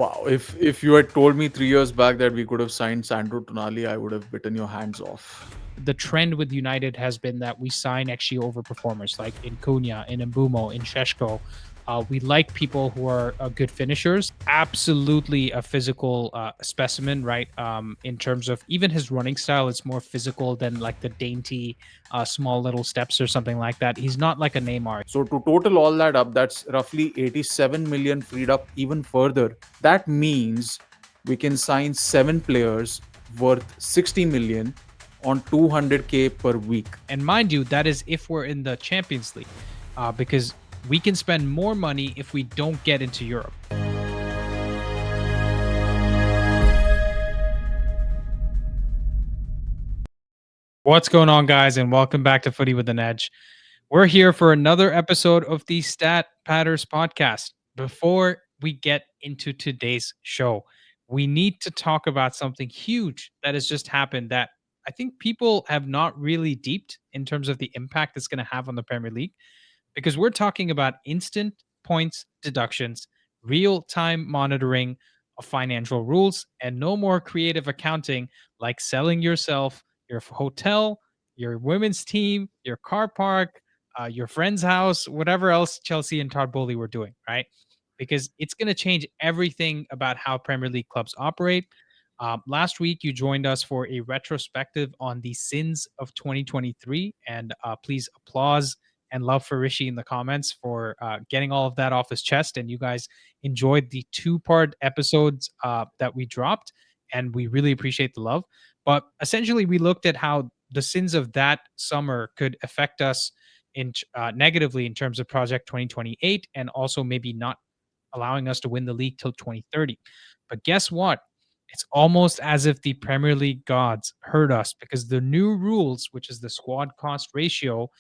Wow, if you had told me 3 years back that we could have signed Sandro Tonali, I would have bitten your hands off. The trend with United has been that we sign actually overperformers like in Cunha, in Mbumo, in Sheshko. We like people who are good finishers. Absolutely a physical specimen, right? In terms of even his running style, it's more physical than like the dainty, small little steps or something like that. He's not like a Neymar. So to total all that up, that's roughly 87 million freed up even further. That means we can sign 7 players worth 60 million on 200k per week. And mind you, that is if we're in the Champions League, because we can spend more money if we don't get into Europe. What's going on, guys, and welcome back to Footy with an Edge. We're here for another episode of the Stat Patters podcast. Before we get into today's show, we need to talk about something huge that has just happened that I think people have not really deeped in terms of the impact it's going to have on the Premier League, because we're talking about instant points deductions, real time monitoring of financial rules, and no more creative accounting like selling yourself, your hotel, your women's team, your car park, your friend's house, whatever else Chelsea and Todd Bowley were doing, right? Because it's going to change everything about how Premier League clubs operate. Last week, you joined us for a retrospective on the sins of 2023, and please applause and love for Rishi in the comments for getting all of that off his chest. And you guys enjoyed the two-part episodes that we dropped, and we really appreciate the love. But essentially, we looked at how the sins of that summer could affect us in negatively in terms of Project 2028, and also maybe not allowing us to win the league till 2030. But guess what? It's almost as if the Premier League gods heard us, because the new rules, which is the squad cost ratio,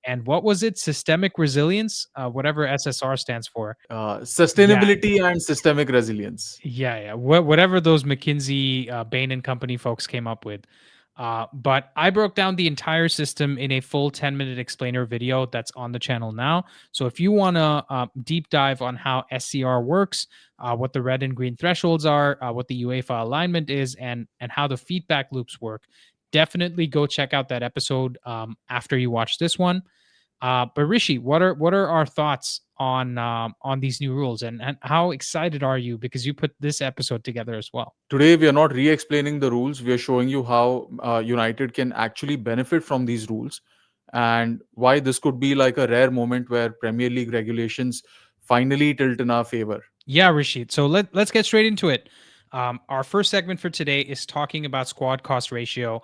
and what was it? Systemic resilience, whatever SSR stands for. Yeah, Sustainability and systemic resilience. yeah. Whatever those McKinsey, Bain and Company folks came up with. But I broke down the entire system in a full 10-minute explainer video that's on the channel now. So if you want to deep dive on how SCR works, what the red and green thresholds are, what the UEFA alignment is, and how the feedback loops work, definitely go check out that episode after you watch this one. But Rishi, what are our thoughts on these new rules, and how excited are you because you put this episode together as well? Today, we are not re explaining the rules. We are showing you how United can actually benefit from these rules and why this could be like a rare moment where Premier League regulations finally tilt in our favor. Yeah, Rashid. So let's get straight into it. Our first segment for today is talking about squad cost ratio.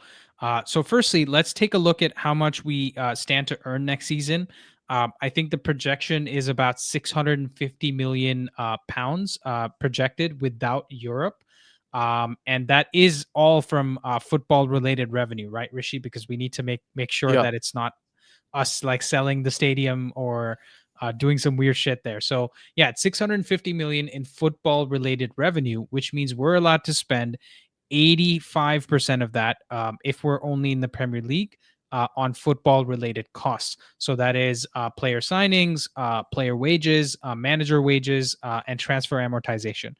So firstly, let's take a look at how much we stand to earn next season. I think the projection is about 650 million pounds projected without Europe. And that is all from football related revenue, right, Rishi? Because we need to make sure Yeah. that it's not us like selling the stadium or doing some weird shit there. So yeah, it's 650 million in football related revenue, which means we're allowed to spend 85% of that if we're only in the Premier League on football related costs. So that is player signings, player wages, manager wages, and transfer amortization.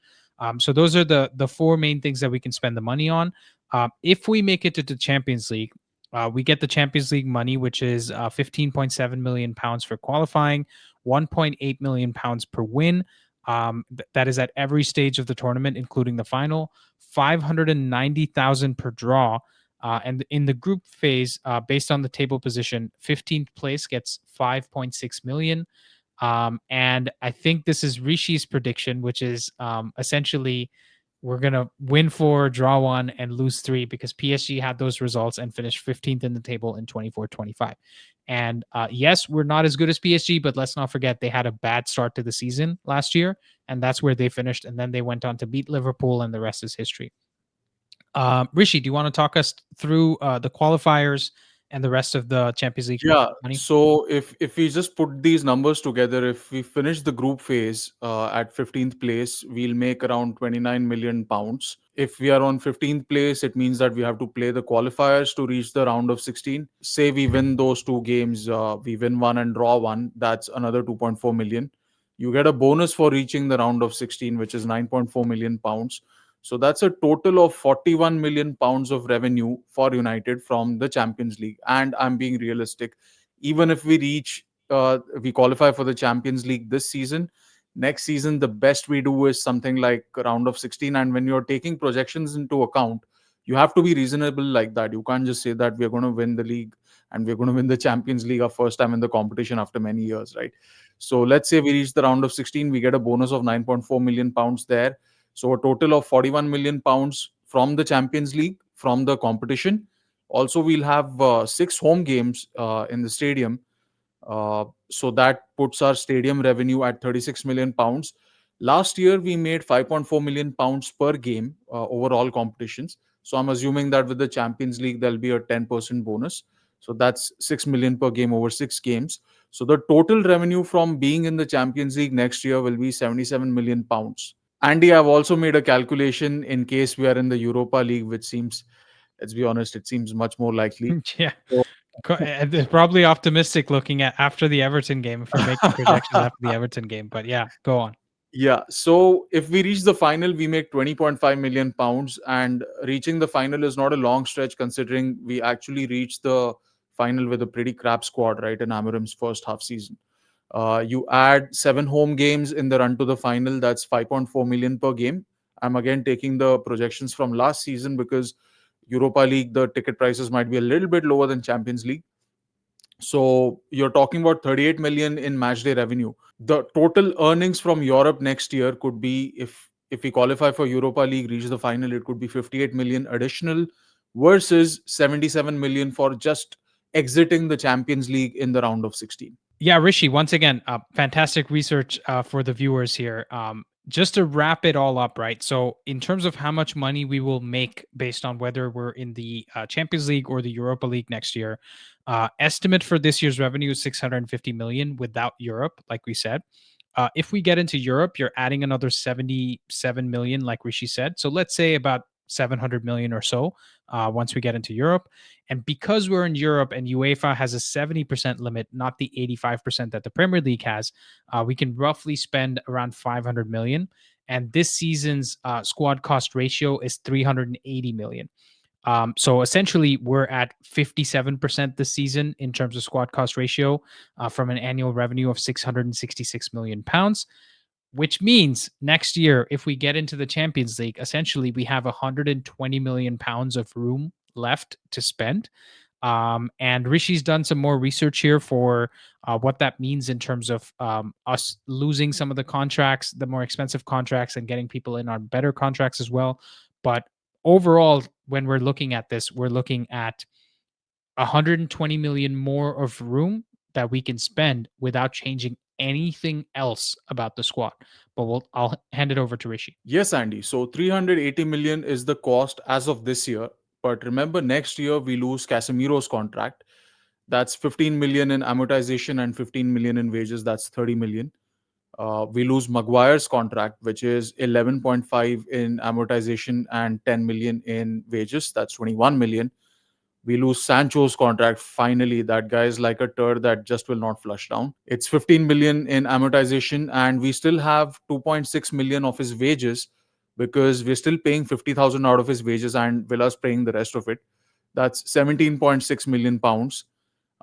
So those are the four main things that we can spend the money on. If we make it to the Champions League, we get the Champions League money, which is 15.7 million pounds for qualifying, 1.8 million pounds per win. That is at every stage of the tournament, including the final. 590,000 per draw. And in the group phase, based on the table position, 15th place gets 5.6 million. And I think this is Rishi's prediction, which is essentially we're going to win four, draw one, and lose three, because PSG had those results and finished 15th in the table in 24-25. And yes, we're not as good as PSG, but let's not forget they had a bad start to the season last year, and that's where they finished. And then they went on to beat Liverpool, and the rest is history. Rishi, do you want to talk us through the qualifiers and the rest of the Champions League Yeah. money? So if we just put these numbers together, if we finish the group phase at 15th place, we'll make around 29 million pounds. If we are on 15th place, it means that we have to play the qualifiers to reach the round of 16. Say we win those two games, we win one and draw one. That's another 2.4 million. You get a bonus for reaching the round of 16, which is 9.4 million pounds. So that's a total of 41 million pounds of revenue for United from the Champions League. And I'm being realistic. Even if we qualify for the Champions League this season, next season, the best we do is something like a round of 16. And when you're taking projections into account, you have to be reasonable like that. You can't just say that we're going to win the league and we're going to win the Champions League our first time in the competition after many years, right? So let's say we reach the round of 16, we get a bonus of 9.4 million pounds there. So a total of 41 million pounds from the Champions League, from the competition. Also, we'll have 6 home games in the stadium. So that puts our stadium revenue at 36 million pounds. Last year, we made 5.4 million pounds per game overall competitions. So I'm assuming that with the Champions League, there'll be a 10% bonus. So that's 6 million per game over 6 games. So the total revenue from being in the Champions League next year will be 77 million pounds. Andy, I've also made a calculation in case we are in the Europa League, which seems, let's be honest, it seems much more likely. Yeah. So It's probably optimistic looking at after the Everton game if you're making projections after the Everton game. But yeah, go on. Yeah. So if we reach the final, we make 20.5 million pounds. And reaching the final is not a long stretch considering we actually reached the final with a pretty crap squad, right? In Amarim's first half season. You add 7 home games in the run to the final, that's 5.4 million per game. I'm again taking the projections from last season because Europa League, the ticket prices might be a little bit lower than Champions League. So you're talking about 38 million in match day revenue. The total earnings from Europe next year could be, if we qualify for Europa League, reach the final, it could be 58 million additional versus 77 million for just exiting the Champions League in the round of 16. Yeah, Rishi, once again, fantastic research for the viewers here. Just to wrap it all up, right? So, in terms of how much money we will make based on whether we're in the Champions League or the Europa League next year, estimate for this year's revenue is 650 million without Europe, like we said. If we get into Europe, you're adding another 77 million, like Rishi said. So, let's say about 700 million or so once we get into Europe. And because we're in Europe and UEFA has a 70% limit, not the 85% that the Premier League has, we can roughly spend around 500 million. And this season's squad cost ratio is 380 million. So essentially, we're at 57% this season in terms of squad cost ratio from an annual revenue of 666 million pounds, which means next year, if we get into the Champions League, essentially we have 120 million pounds of room left to spend. And Rishi's done some more research here for what that means in terms of us losing some of the contracts, the more expensive contracts, and getting people in on better contracts as well. But overall, when we're looking at this, we're looking at 120 million more of room that we can spend without changing anything else about the squad. But I'll hand it over to Rishi. Yes, Andy. So 380 million is the cost as of this year. But remember, next year we lose Casemiro's contract. That's 15 million in amortization and 15 million in wages. That's 30 million. We lose Maguire's contract, which is 11.5 in amortization and 10 million in wages. That's 21 million. We lose Sancho's contract. Finally, that guy is like a turd that just will not flush down. It's 15 million in amortization, and we still have 2.6 million of his wages because we're still paying 50,000 out of his wages, and Villa's paying the rest of it. That's 17.6 million pounds.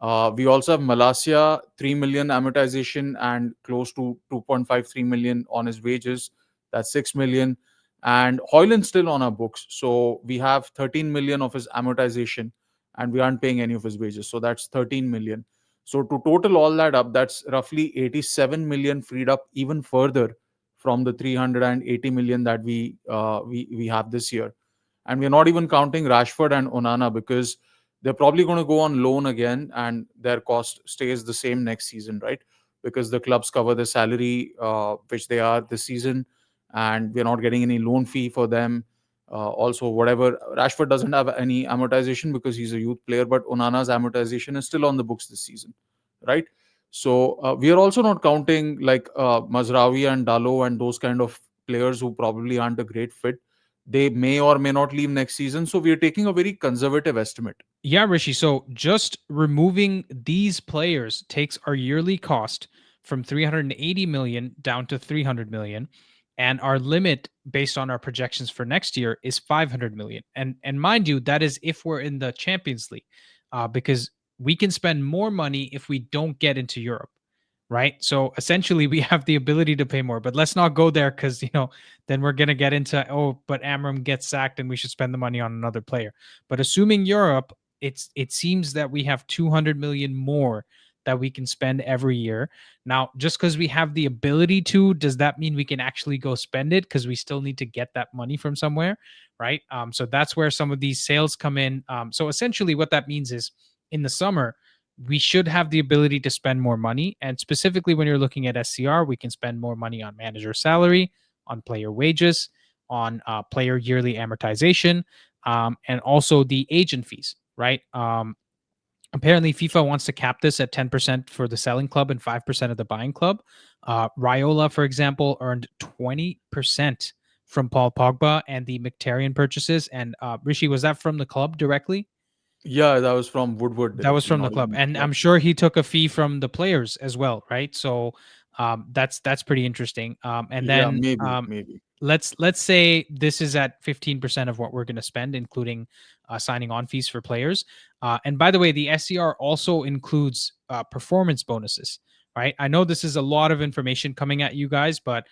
We also have Malasia, 3 million amortization and close to 2.53 million on his wages. That's 6 million. And Hoyland's still on our books. So we have 13 million of his amortization and we aren't paying any of his wages. So that's 13 million. So to total all that up, that's roughly 87 million freed up even further from the 380 million that we have this year. And we're not even counting Rashford and Onana because they're probably going to go on loan again and their cost stays the same next season, right? Because the clubs cover the salary, which they are this season, and we're not getting any loan fee for them. Also, whatever, Rashford doesn't have any amortization because he's a youth player, but Onana's amortization is still on the books this season, right? So we are also not counting like Mazraoui and Dalo and those kind of players who probably aren't a great fit. They may or may not leave next season. So we are taking a very conservative estimate. Yeah, Rishi. So just removing these players takes our yearly cost from 380 million down to 300 million. And our limit based on our projections for next year is 500 million. And mind you, that is if we're in the Champions League, because we can spend more money if we don't get into Europe, right? So essentially, we have the ability to pay more. But let's not go there because then we're gonna get into, oh, but Amram gets sacked and we should spend the money on another player. But assuming Europe, it seems that we have 200 million more that we can spend every year. Now, just because we have the ability to, does that mean we can actually go spend it? Because we still need to get that money from somewhere, right? So that's where some of these sales come in. So essentially, what that means is in the summer, we should have the ability to spend more money. And specifically, when you're looking at SCR, we can spend more money on manager salary, on player wages, on player yearly amortization, and also the agent fees, right? Apparently, FIFA wants to cap this at 10% for the selling club and 5% of the buying club. Raiola, for example, earned 20% from Paul Pogba and the Mkhitaryan purchases. And Rishi, was that from the club directly? Yeah, that was from Woodward, That was from the not club, even and the I'm club. sure he took a fee from the players as well, right? So that's pretty interesting. And Yeah, then maybe. let's say this is at 15% of what we're going to spend, including signing on fees for players. And by the way, the SCR also includes performance bonuses, right? I know this is a lot of information coming at you guys, but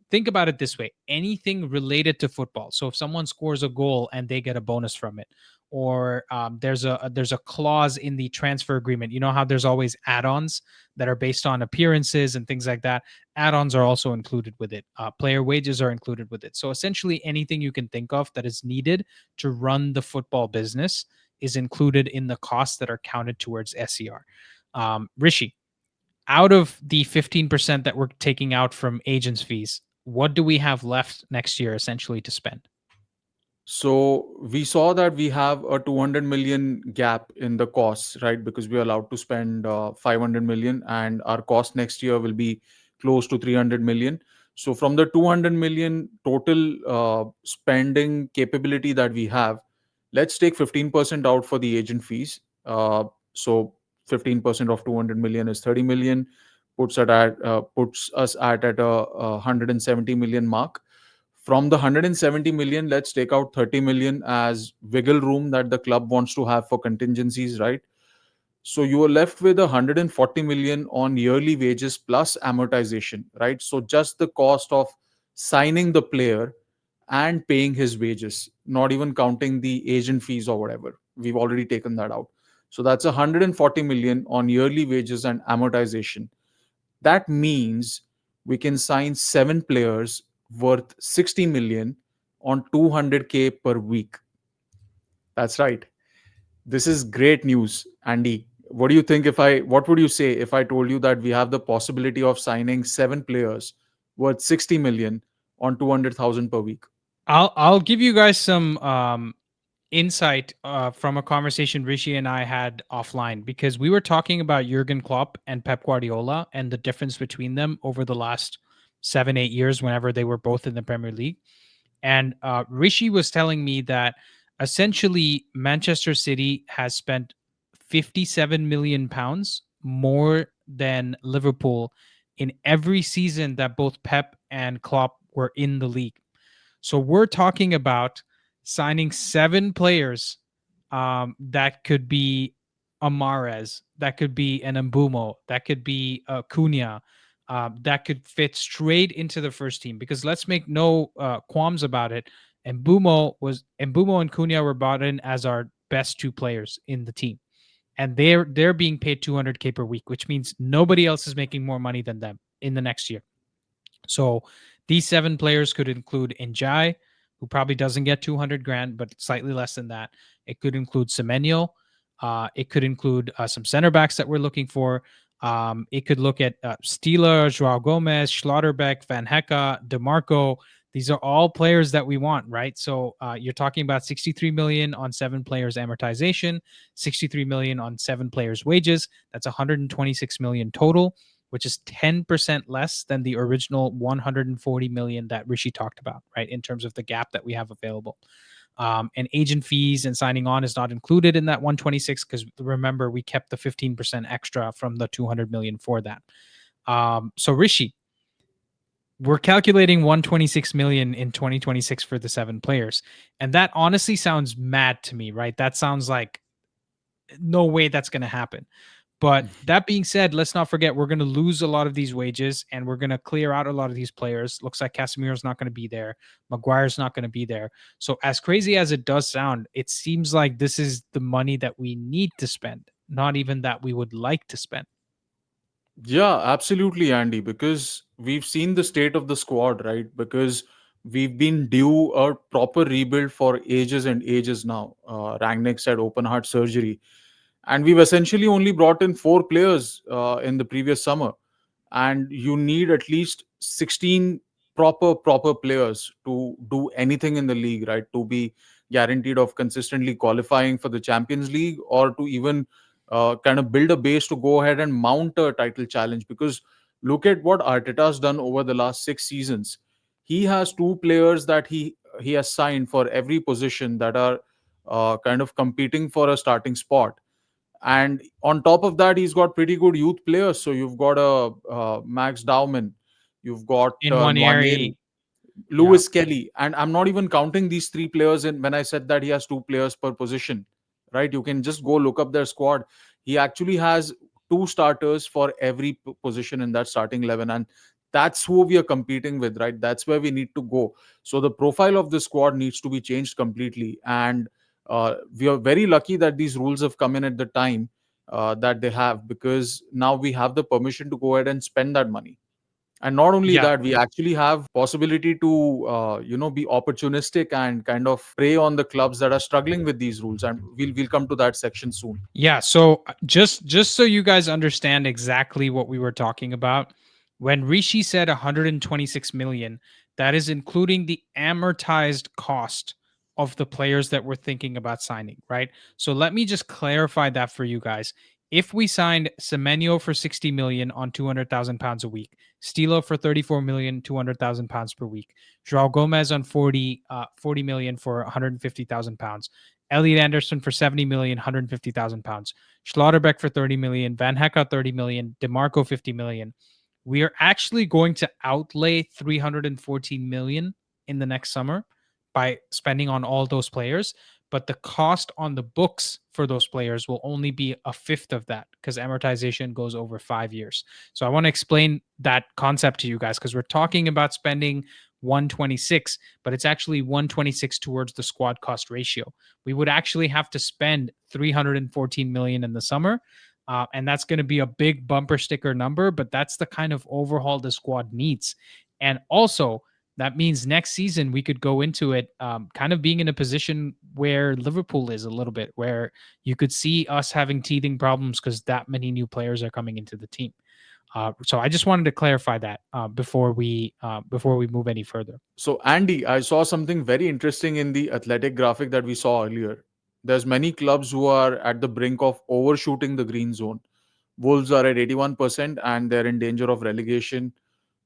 think about it this way: anything related to football. So if someone scores a goal and they get a bonus from it, or there's a clause in the transfer agreement. You know how there's always add-ons that are based on appearances and things like that. Add-ons are also included with it. Player wages are included with it. So essentially, anything you can think of that is needed to run the football business is included in the costs that are counted towards SCR. Rishi, out of the 15% that we're taking out from agents' fees, what do we have left next year essentially to spend? So we saw that we have a 200 million gap in the costs, right? Because we are allowed to spend 500 million, and our cost next year will be close to 300 million. So from the 200 million total spending capability that we have, let's take 15% out for the agent fees. So 15% of 200 million is 30 million, puts us at a 170 million mark. From the 170 million, let's take out 30 million as wiggle room that the club wants to have for contingencies, right? So you are left with 140 million on yearly wages plus amortization, right? So just the cost of signing the player and paying his wages, not even counting the agent fees or whatever. We've already taken that out. So that's 140 million on yearly wages and amortization. That means we can sign 7 players worth 60 million on 200K per week. That's right. This is great news, Andy. What would you say if I told you that we have the possibility of signing 7 players worth 60 million on 200,000 per week? I'll give you guys some insight from a conversation Rishi and I had offline, because we were talking about Jurgen Klopp and Pep Guardiola and the difference between them over the last 7-8 years whenever they were both in the Premier League. And Rishi was telling me that essentially Manchester City has spent 57 million pounds more than Liverpool in every season that both Pep and Klopp were in the league. So we're talking about signing 7 players that could be a Mahrez, that could be an Mbumo, that could be a Cunha, that could fit straight into the first team. Because let's make no qualms about it. Mbumo and Cunha were brought in as our best 2 players in the team, and they're being paid 200K per week, which means nobody else is making more money than them in the next year. So these 7 players could include Njai, who probably doesn't get 200 grand, but slightly less than that. It could include Semenyo. It could include some center backs that we're looking for. It could look at Stieler, Joao Gomez, Schlotterbeck, Van Hecke, DeMarco. These are all players that we want, right? So you're talking about 63 million on 7 players amortization, 63 million on 7 players wages. That's 126 million total, which is 10% less than the original 140 million that Rishi talked about, right? In terms of the gap that we have available. And agent fees and signing on is not included in that 126, because remember, we kept the 15% extra from the 200 million for that. So Rishi, we're calculating 126 million in 2026 for the 7 players. And that honestly sounds mad to me, right? That sounds like no way that's going to happen. But that being said, let's not forget we're going to lose a lot of these wages and we're going to clear out a lot of these players. Looks like Casemiro's not going to be there. Maguire's not going to be there. So as crazy as it does sound, it seems like this is the money that we need to spend, not even that we would like to spend. Yeah, absolutely, Andy, because we've seen the state of the squad, right? Because we've been due a proper rebuild for ages and ages now. Rangnick said open heart surgery. And we've essentially only brought in 4 players in the previous summer. And you need at least 16 proper players to do anything in the league, right? To be guaranteed of consistently qualifying for the Champions League, or to even kind of build a base to go ahead and mount a title challenge. Because look at what Arteta's done over the last 6 seasons. He has 2 players that he has signed for every position that are kind of competing for a starting spot. And on top of that, he's got pretty good youth players. So you've got a Max Dowman, you've got In one area. Nwaneri, Yeah. Lewis Kelly, and I'm not even counting these 3 players in when I said that he has 2 players per position, right? You can just go look up their squad. He actually has 2 starters for every position in that starting 11, and that's who we are competing with, right? That's where we need to go. So the profile of the squad needs to be changed completely, and we are very lucky that these rules have come in at the time that they have, because now we have the permission to go ahead and spend that money. And not only Yeah. that, we actually have possibility to be opportunistic and kind of prey on the clubs that are struggling with these rules, and we'll come to that section soon. Yeah, so just so you guys understand exactly what we were talking about, when Rishi said 126 million, that is including the amortized cost of the players that we're thinking about signing, right? So let me just clarify that for you guys. If we signed Semenyo for 60 million on 200,000 pounds a week, Stilo for 34 million, 200,000 pounds per week, Joao Gomez on 40 million for 150,000 pounds, Elliot Anderson for 70 million, 150,000 pounds. Schlotterbeck for 30 million, Van Hecke 30 million, DeMarco 50 million. We are actually going to outlay 314 million in the next summer by spending on all those players, but the cost on the books for those players will only be a fifth of that because amortization goes over 5 years. So I want to explain that concept to you guys because we're talking about spending 126, but it's actually 126 towards the squad cost ratio. We would actually have to spend 314 million in the summer. And that's going to be a big bumper sticker number, but that's the kind of overhaul the squad needs. And also, that means next season we could go into it kind of being in a position where Liverpool is a little bit, where you could see us having teething problems because that many new players are coming into the team. So I just wanted to clarify that before we move any further. So, Andy, I saw something very interesting in the athletic graphic that we saw earlier. There's many clubs who are at the brink of overshooting the green zone. Wolves are at 81% and they're in danger of relegation.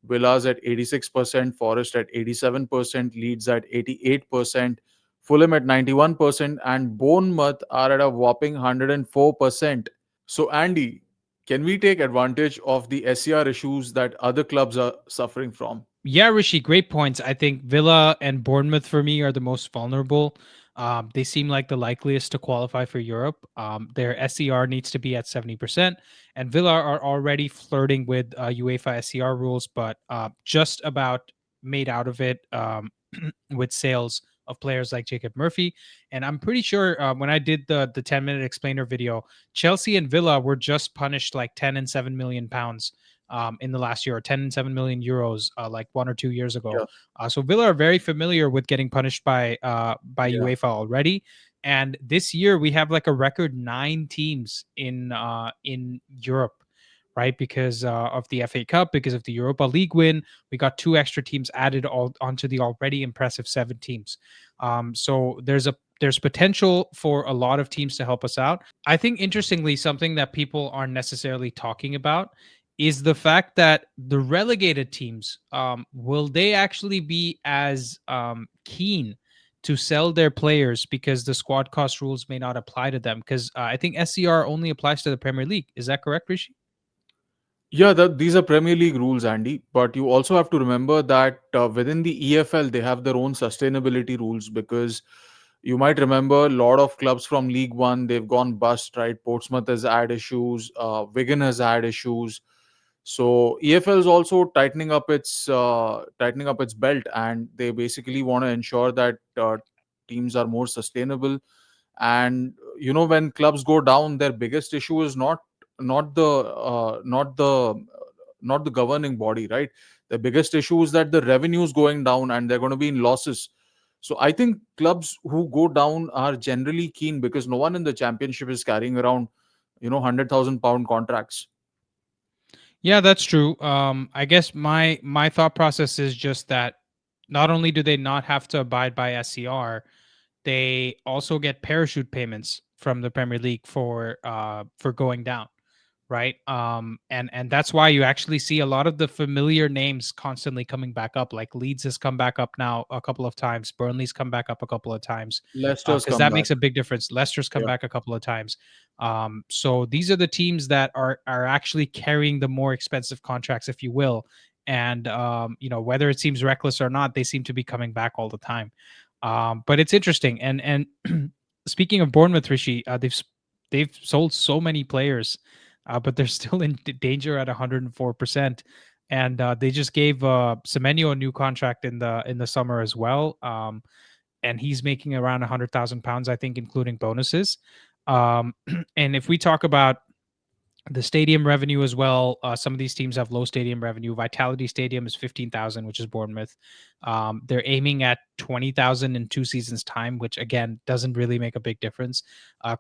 Villa's at 86%, Forest at 87%, Leeds at 88%, Fulham at 91%, and Bournemouth are at a whopping 104%. So, Andy, can we take advantage of the SCR issues that other clubs are suffering from? Yeah, Rishi, great points. I think Villa and Bournemouth for me are the most vulnerable. They seem like the likeliest to qualify for Europe. Their SCR needs to be at 70%, and Villa are already flirting with UEFA SCR rules, but just about made out of it with sales of players like Jacob Murphy. And I'm pretty sure when I did the 10-minute explainer video, Chelsea and Villa were just punished like 10 and 7 million pounds in the last year, or 10 and 7 million euros, like 1 or 2 years ago. Yeah, So Villa are very familiar with getting punished by yeah. UEFA already. And this year we have like a record 9 teams in Europe, right? Because of the FA Cup, because of the Europa League win, we got 2 extra teams added all onto the already impressive 7 teams. So there's potential for a lot of teams to help us out. I think interestingly, something that people aren't necessarily talking about is the fact that the relegated teams will they actually be as keen to sell their players because the squad cost rules may not apply to them because I think SCR only applies to the Premier League. Is that correct, Rishi? Yeah, these are Premier League rules, Andy. But you also have to remember that within the EFL, they have their own sustainability rules because you might remember a lot of clubs from League One, they've gone bust, right? Portsmouth has had issues, Wigan has had issues. So EFL is also tightening up its belt, and they basically want to ensure that teams are more sustainable. And when clubs go down, their biggest issue is not the not the governing body, right? The biggest issue is that the revenue is going down and they're going to be in losses. So I think clubs who go down are generally keen because no one in the championship is carrying around 100,000 pound contracts. Yeah, that's true. I guess my thought process is just that not only do they not have to abide by SCR, they also get parachute payments from the Premier League for going down, right? And that's why you actually see a lot of the familiar names constantly coming back up. Like Leeds has come back up now a couple of times, Burnley's come back up a couple of times, Leicester's because come that back. makes a big difference. Leicester's come Yeah. back a couple of times. So these are the teams that are actually carrying the more expensive contracts, if you will. And whether it seems reckless or not, they seem to be coming back all the time. But it's interesting. And speaking of Bournemouth, Rishi, they've sold so many players, but they're still in danger at 104%. And they just gave Semenyo a new contract in the summer as well, and he's making around £100,000, I think, including bonuses. And if we talk about the stadium revenue as well. Some of these teams have low stadium revenue. Vitality Stadium is 15,000, which is Bournemouth. They're aiming at 20,000 in 2 seasons' time, which again doesn't really make a big difference.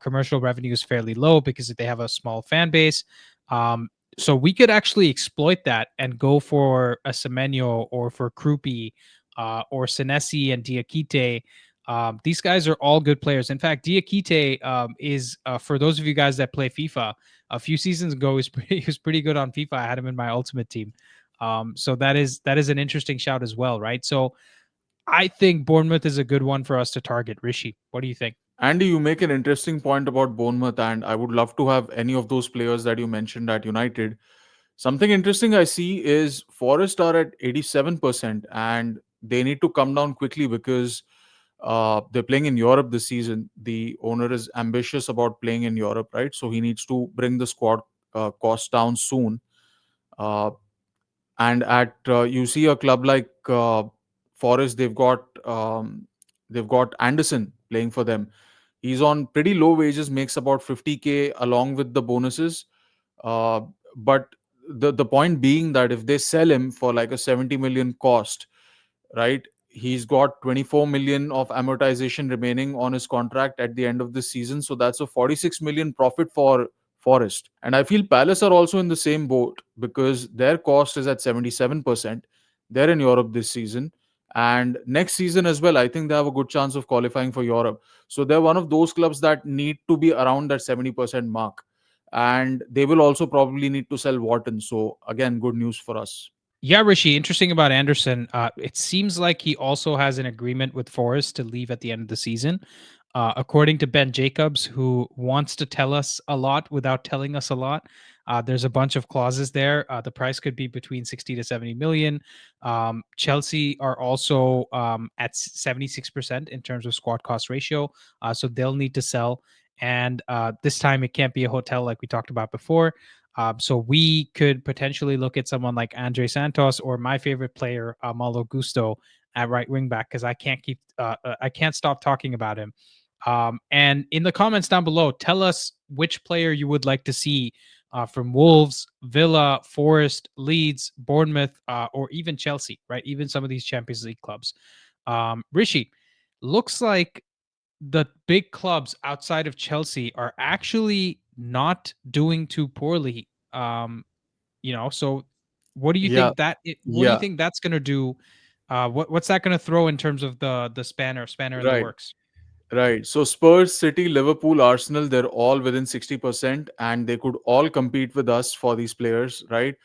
Commercial revenue is fairly low because they have a small fan base. Um, so we could actually exploit that and go for a Semenyo or for Krupi or Senesi and Diakite. These guys are all good players. In fact, Diakite is for those of you guys that play FIFA a few seasons ago he was pretty good on FIFA. I had him in my ultimate team. So that is an interesting shout as well, right? So I think Bournemouth is a good one for us to target. Rishi, what do you think? Andy, you make an interesting point about Bournemouth, and I would love to have any of those players that you mentioned at United. Something interesting I see is Forest are at 87%, and they need to come down quickly because they're playing in Europe this season. The owner is ambitious about playing in Europe, right? So he needs to bring the squad cost down soon. Uh, and at you see a club like Forest, they've got Anderson playing for them. He's on pretty low wages, makes about 50K along with the bonuses. Uh, but the point being that if they sell him for like a 70 million cost, right? He's got 24 million of amortization remaining on his contract at the end of this season. So that's a 46 million profit for Forest. And I feel Palace are also in the same boat because their cost is at 77%. They're in Europe this season. And next season as well, I think they have a good chance of qualifying for Europe. So they're one of those clubs that need to be around that 70% mark. And they will also probably need to sell Wharton. So again, good news for us. Yeah, Rishi, interesting about Anderson. It seems like he also has an agreement with Forest to leave at the end of the season. According to Ben Jacobs, who wants to tell us a lot without telling us a lot, there's a bunch of clauses there. The price could be between 60 to 70 million. Chelsea are also at 76% in terms of squad cost ratio. So they'll need to sell. And this time it can't be a hotel like we talked about before. So we could potentially look at someone like Andre Santos or my favorite player, Malo Gusto, at right wing back because I can't stop talking about him. And in the comments down below, tell us which player you would like to see from Wolves, Villa, Forest, Leeds, Bournemouth, or even Chelsea, right? Even some of these Champions League clubs. Rishi, looks like the big clubs outside of Chelsea are actually not doing too poorly. So what do you Yeah, think what do you yeah. think that's going to do? What's that going to throw in terms of the spanner in the Right. works? Right. So Spurs, City, Liverpool, Arsenal, they're all within 60% and they could all compete with us for these players, right?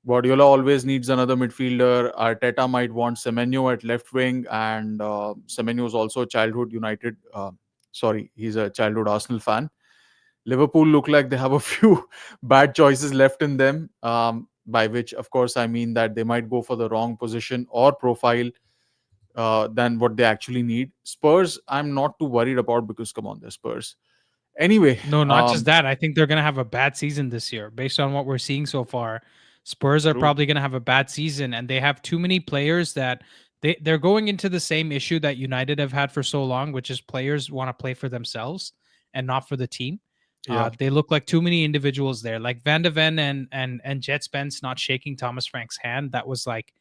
Guardiola always needs another midfielder. Arteta might want Semenyo at left wing, and Semenyo is also a childhood United. Sorry, he's a childhood Arsenal fan. Liverpool look like they have a few bad choices left in them. by which, of course, I mean that they might go for the wrong position or profile than what they actually need. Spurs, I'm not too worried about because come on, they're Spurs. Anyway, No, not just that. I think they're going to have a bad season this year based on what we're seeing so far. Spurs are true. probably going to have a bad season, and they have too many players that they're going into the same issue that United have had for so long, which is players want to play for themselves and not for the team. Yeah. They look like too many individuals there, like Van de Ven and Jet Spence not shaking Thomas Frank's hand. That was like,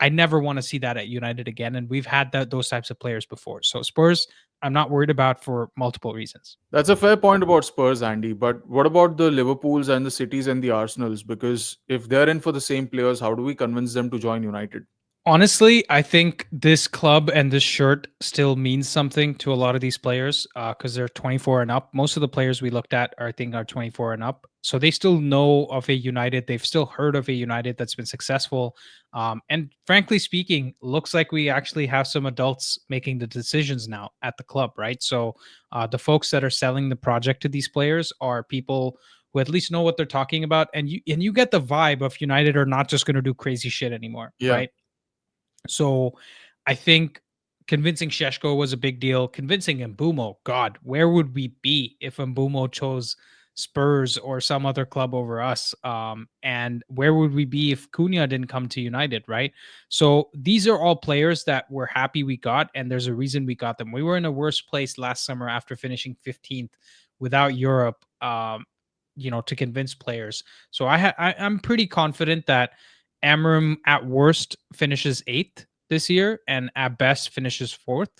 I never want to see that at United again, and we've had those types of players before. So Spurs, I'm not worried about for multiple reasons. That's a fair point about Spurs, Andy. But what about the Liverpools and the Cities and the Arsenals? Because if they're in for the same players, how do we convince them to join United? Honestly, I think this club and this shirt still means something to a lot of these players because they're 24 and up. Most of the players we looked at, I think, are 24 and up. So they still know of a United. They've still heard of a United that's been successful. And frankly speaking, looks like we actually have some adults making the decisions now at the club, right? So the folks that are selling the project to these players are people who at least know what they're talking about. And you get the vibe of United are not just going to do crazy shit anymore, Yeah. right? So I think convincing Sheshko was a big deal. Convincing Mbumo, God, where would we be if Mbumo chose Spurs or some other club over us? And where would we be if Cunha didn't come to United, right? So these are all players that we're happy we got, and there's a reason we got them. We were in a worse place last summer after finishing 15th without Europe. To convince players. So I'm pretty confident that Amram at worst finishes eighth this year, and at best finishes fourth.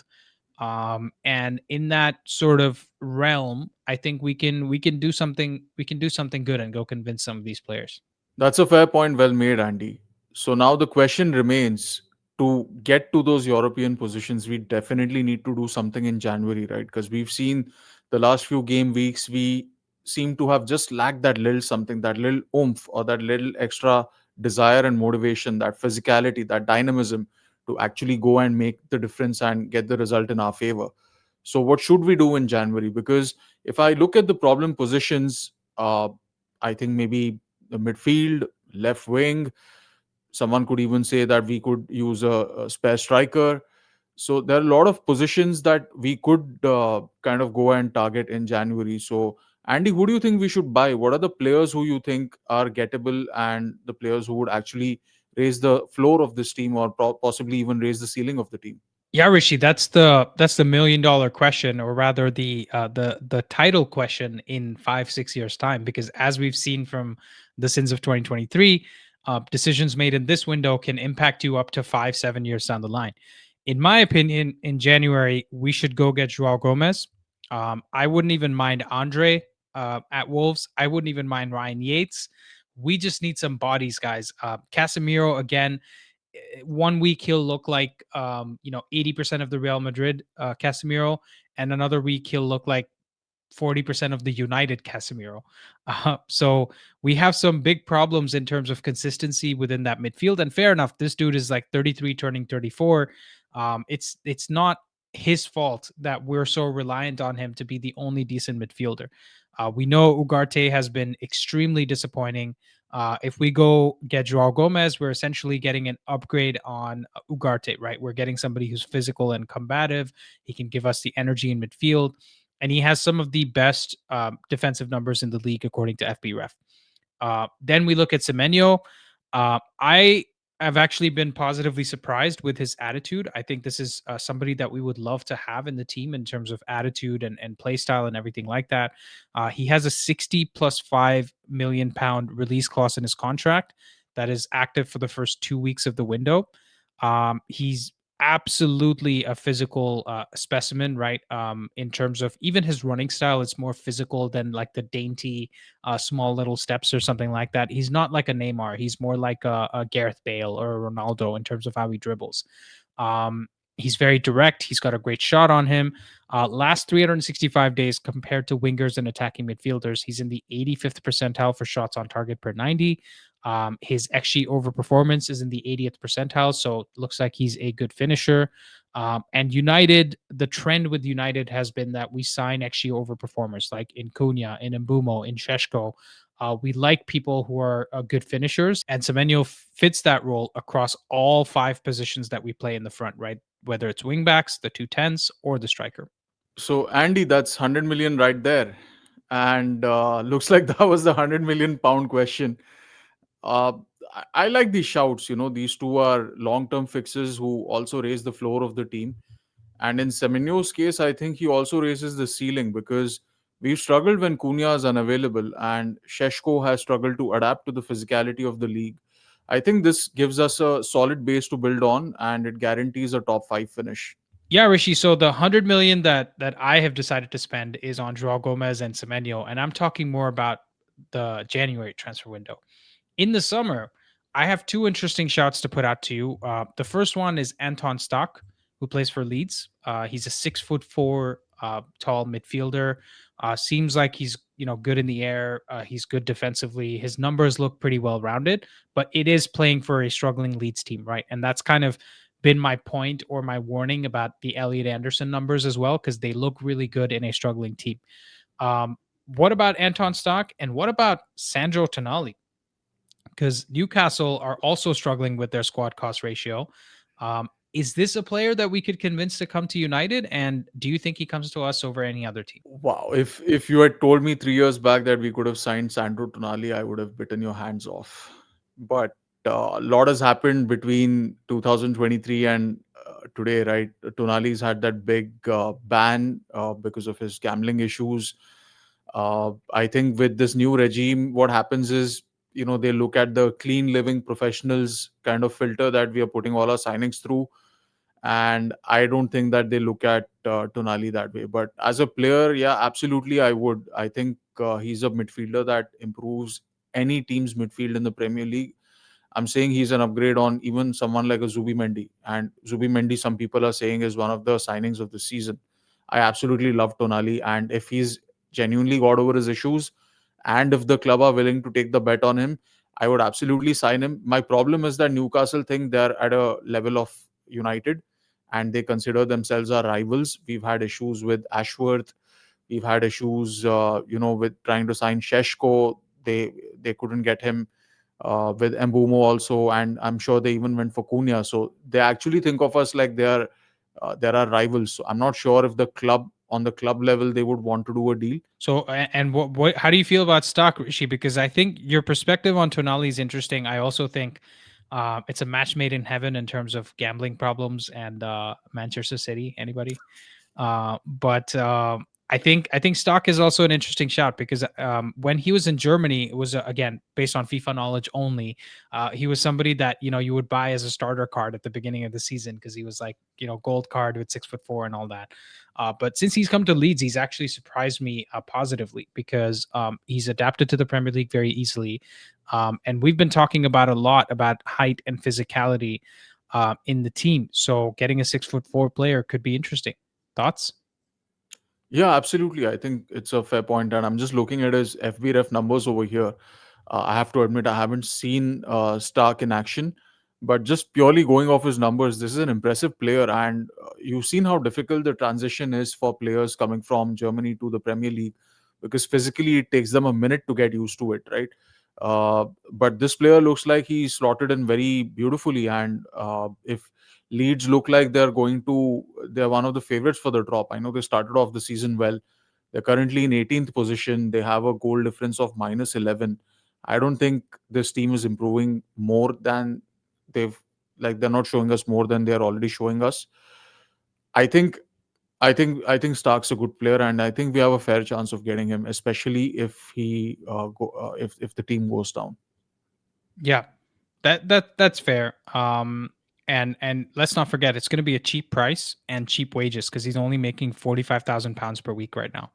And in that sort of realm, I think we can do something. We can do something good and go convince some of these players. That's a fair point, well made, Andy. So now the question remains, to get to those European positions, we definitely need to do something in January, right? Because we've seen the last few game weeks, we seem to have just lacked that little something, that little oomph, or that little extra desire and motivation, that physicality, that dynamism to actually go and make the difference and get the result in our favor. So, what should we do in January? Because if I look at the problem positions, I think maybe the midfield, left wing. Someone could even say that we could use a spare striker. So there are a lot of positions that we could kind of go and target in January. So Andy, who do you think we should buy? What are the players who you think are gettable and the players who would actually raise the floor of this team or possibly even raise the ceiling of the team? Yeah, Rishi, that's the $1 million question, or rather the title question in 5-6 years time. Because as we've seen from the sins of 2023, decisions made in this window can impact you up to 5-7 years down the line. In my opinion, in January we should go get Joao Gomez. I wouldn't even mind Andre at Wolves. I wouldn't even mind Ryan Yates. We just need some bodies, guys. Casemiro again, 1 week he'll look like 80% of the Real Madrid Casemiro, and another week he'll look like 40% of the United Casemiro. So we have some big problems in terms of consistency within that midfield. And fair enough, this dude is like 33 turning 34. It's not his fault that we're so reliant on him to be the only decent midfielder. We know Ugarte has been extremely disappointing. If we go get Joao Gomez, we're essentially getting an upgrade on Ugarte, right? We're getting somebody who's physical and combative. He can give us the energy in midfield, and he has some of the best defensive numbers in the league according to FBref. Then we look at Semenyo. I have actually been positively surprised with his attitude. I think this is somebody that we would love to have in the team in terms of attitude and play style and everything like that. He has a 60 plus £5 million release clause in his contract that is active for the first 2 weeks of the window. He's absolutely a physical specimen, right? In terms of even his running style, it's more physical than like the dainty, small little steps or something like that. He's not like a Neymar. He's more like a Gareth Bale or a Ronaldo in terms of how he dribbles. He's very direct. He's got a great shot on him. Last 365 days compared to wingers and attacking midfielders, he's in the 85th percentile for shots on target per 90. His XG over performance is in the 80th percentile, so looks like he's a good finisher. And United, the trend with United has been that we sign XG over performers like in Cunha, in Mbumo, in Sheshko. We like people who are good finishers, and Semenyo fits that role across all five positions that we play in the front, right? Whether it's wingbacks, the two tens, or the striker. So Andy, that's 100 million right there, and looks like that was the 100 million pound question. Uh, I like these shouts. These two are long-term fixes who also raise the floor of the team. And in Semenyo's case, I think he also raises the ceiling because we've struggled when Cunha is unavailable, and Sheshko has struggled to adapt to the physicality of the league. I think this gives us a solid base to build on, and it guarantees a top five finish. Yeah, Rishi. So the 100 million that I have decided to spend is on Joao Gomez and Semenyo, and I'm talking more about the January transfer window. In the summer, I have two interesting shouts to put out to you. The first one is Anton Stock, who plays for Leeds. He's a 6'4" tall midfielder. Seems like he's good in the air. He's good defensively. His numbers look pretty well rounded, but it is playing for a struggling Leeds team, right? And that's kind of been my point or my warning about the Elliot Anderson numbers as well, because they look really good in a struggling team. Um, what about Anton Stock and what about Sandro Tonali? Because Newcastle are also struggling with their squad cost ratio. Is this a player that we could convince to come to United? And do you think he comes to us over any other team? Wow, if you had told me 3 years back that we could have signed Sandro Tonali, I would have bitten your hands off. But a lot has happened between 2023 and today, right? Tonali's had that big ban because of his gambling issues. I think with this new regime, what happens is, they look at the clean living professionals kind of filter that we are putting all our signings through, and I don't think that they look at Tonali that way. But as a player, yeah, absolutely, I would. I think he's a midfielder that improves any team's midfield in the Premier League. I'm saying he's an upgrade on even someone like a Zubimendi. And Zubimendi, some people are saying, is one of the signings of the season. I absolutely love Tonali, and if he's genuinely got over his issues, and if the club are willing to take the bet on him, I would absolutely sign him. My problem is that Newcastle think they're at a level of United, and they consider themselves our rivals. We've had issues with Ashworth. We've had issues, with trying to sign Sheshko. They couldn't get him with Mbumo also, and I'm sure they even went for Cunha. So they actually think of us like they're our rivals. So I'm not sure if the club on the club level they would want to do a deal. So, and what how do you feel about stock, Rishi? Because I think your perspective on Tonali is interesting. I also think it's a match made in heaven in terms of gambling problems and Manchester City. Anybody? But I think Stock is also an interesting shout because when he was in Germany, it was again based on FIFA knowledge only. He was somebody that you would buy as a starter card at the beginning of the season because he was like gold card with 6'4" and all that. But since he's come to Leeds, he's actually surprised me positively because he's adapted to the Premier League very easily, and we've been talking about a lot about height and physicality in the team. So getting a 6'4" player could be interesting. Thoughts? Yeah, absolutely. I think it's a fair point, and I'm just looking at his FBref numbers over here. I have to admit, I haven't seen Stark in action, but just purely going off his numbers, this is an impressive player. And you've seen how difficult the transition is for players coming from Germany to the Premier League because physically it takes them a minute to get used to it, right? But this player looks like he slotted in very beautifully, and if Leeds look like they're one of the favorites for the drop. I know they started off the season well. They're currently in 18th position. They have a goal difference of -11. I don't think this team is improving more than they've they're not showing us more than they're already showing us. I think I think Stark's a good player, and I think we have a fair chance of getting him, especially if if the team goes down. Yeah, that's fair. And let's not forget it's going to be a cheap price and cheap wages because he's only making £45,000 per week right now.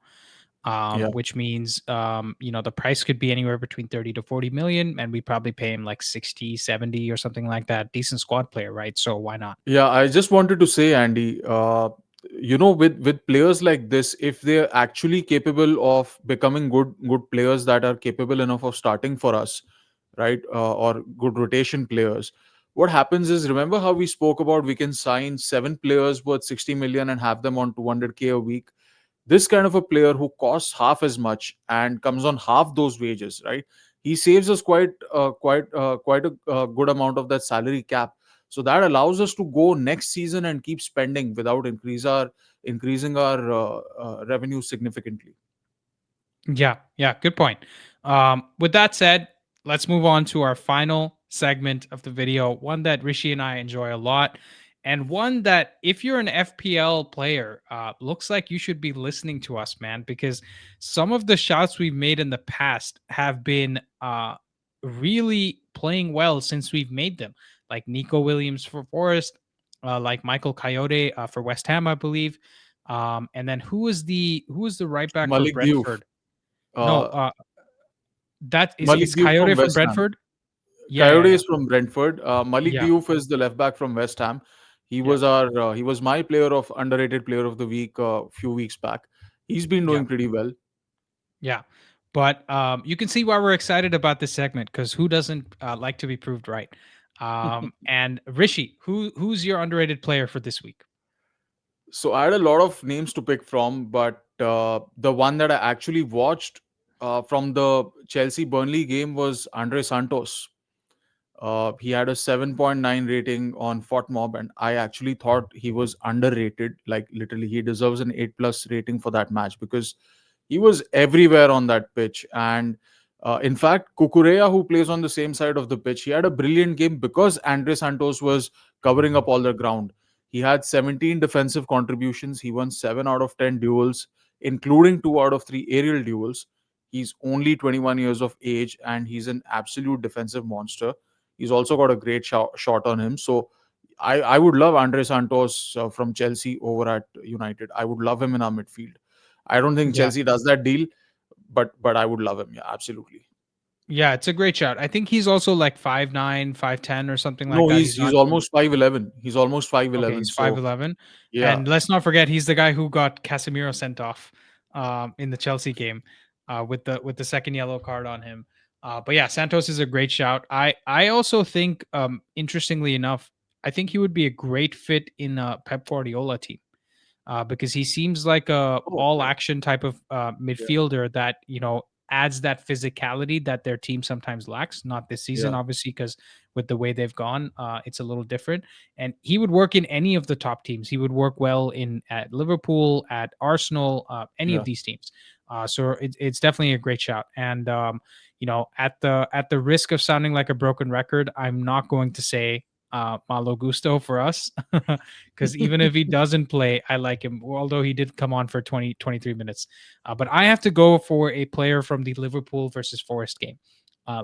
Yeah. Which means the price could be anywhere between 30 to 40 million, and we probably pay him like 60, 70 or something like that. Decent squad player, right? So why not? Yeah, I just wanted to say, Andy, with players like this, if they're actually capable of becoming good players that are capable enough of starting for us, right? Or good rotation players. What happens is, remember how we spoke about we can sign 7 players worth 60 million and have them on 200K a week? This kind of a player who costs half as much and comes on half those wages, right? He saves us quite a good amount of that salary cap. So that allows us to go next season and keep spending without increasing our revenue significantly. Yeah, good point. With that said, let's move on to our final segment of the video, one that Rishi and I enjoy a lot, and one that, if you're an FPL player, looks like you should be listening to us, man, because some of the shots we've made in the past have been really playing well since we've made them, like Nico Williams for Forest, like Michael Coyote for West Ham, I believe. And then who was the right back for Malik Diouf. Brentford? No, Uh, that is Malik it's Diouf Coyote from from West Ham. Brentford? Yeah, yeah, Coyote yeah. is from Brentford. Malik Yeah, Diouf is the left back from West Ham. yeah, He was my player of underrated player of the week a few weeks back. He's been yeah, doing pretty well. yeah. But you can see why we're excited about this segment, because who doesn't like to be proved right? And Rishi, who's your underrated player for this week? So I had a lot of names to pick from, but the one that I actually watched from the Chelsea Burnley game was Andre Santos. He had a 7.9 rating on FOTMob, and I actually thought he was underrated. Like, literally, he deserves an 8 plus rating for that match because he was everywhere on that pitch. And in fact, Kukurea, who plays on the same side of the pitch, he had a brilliant game because Andre Santos was covering up all the ground. He had 17 defensive contributions. He won 7 out of 10 duels, including 2 out of 3 aerial duels. He's only 21 years of age and he's an absolute defensive monster. He's also got a great shot on him. So I would love Andre Santos from Chelsea over at United. I would love him in our midfield. I don't think Yeah, Chelsea does that deal, but I would love him. Yeah, absolutely. yeah, it's a great shot. I think he's also like 5'9", 5'10", or something like No, that. he's He's he's not. almost 5'11". He's almost Okay, 5'11". he's So 5'11", yeah, and let's not forget he's the guy who got Casemiro sent off in the Chelsea game with the second yellow card on him. But yeah, Santos is a great shout. I also think, interestingly enough, I think he would be a great fit in a Pep Guardiola team, because he seems like a oh all yeah, action type of yeah, midfielder that adds that physicality that their team sometimes lacks. Not this season, yeah, obviously, because with the way they've gone, it's a little different. And he would work in any of the top teams. He would work well in at Liverpool, at Arsenal, any of yeah. these teams. So it's definitely a great shout. And at the risk of sounding like a broken record, I'm not going to say Malo Gusto for us, because even if he doesn't play, I like him, although he did come on for 20 23 minutes. But I have to go for a player from the Liverpool versus Forest game.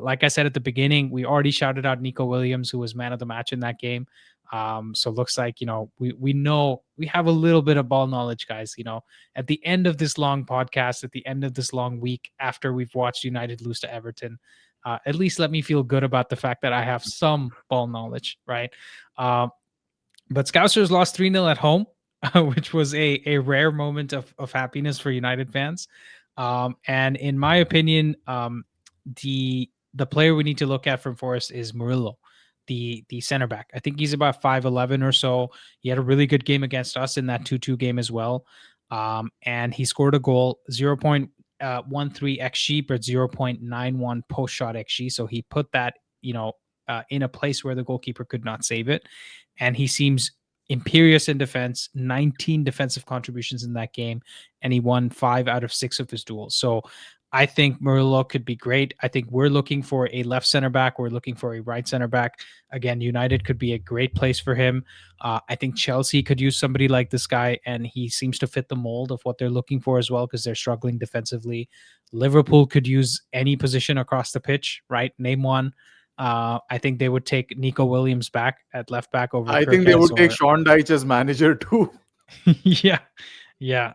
Like I said at the beginning, we already shouted out Nico Williams, who was man of the match in that game. So looks like, we know we have a little bit of ball knowledge, guys. At the end of this long podcast, at the end of this long week, after we've watched United lose to Everton, at least let me feel good about the fact that I have some ball knowledge, right? Um, but Scousers lost 3-0 at home, which was a rare moment of happiness for United fans. And in my opinion, the player we need to look at from Forest is Murillo, the center back. I think he's about 5'11" or so. He had a really good game against us in that 2-2 game as well. And he scored a goal, 0.13 xG, but 0.91 post shot xG. So he put that, in a place where the goalkeeper could not save it. And he seems imperious in defense, 19 defensive contributions in that game, and he won 5 out of 6 of his duels. So I think Murillo could be great. I think we're looking for a left center back. We're looking for a right center back. Again, United could be a great place for him. I think Chelsea could use somebody like this guy, and he seems to fit the mold of what they're looking for as well, because they're struggling defensively. Liverpool could use any position across the pitch, right? Name one. I think they would take Nico Williams back at left back over I think they Kirkes would take or Sean Dyche as manager too. yeah, yeah.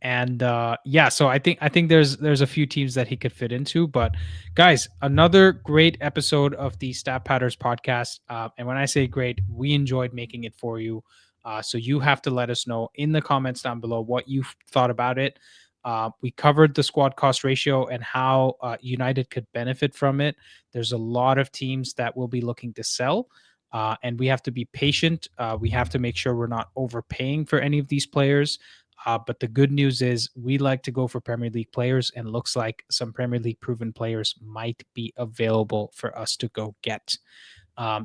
And so I think there's a few teams that he could fit into. But guys, another great episode of the Stat Patters podcast. And when I say great, we enjoyed making it for you. So you have to let us know in the comments down below what you thought about it. We covered the squad cost ratio and how United could benefit from it. There's a lot of teams that will be looking to sell, and we have to be patient. We have to make sure we're not overpaying for any of these players. But the good news is we like to go for Premier League players, and looks like some Premier League proven players might be available for us to go get.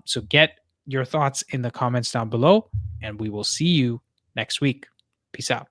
So get your thoughts in the comments down below, and we will see you next week. Peace out.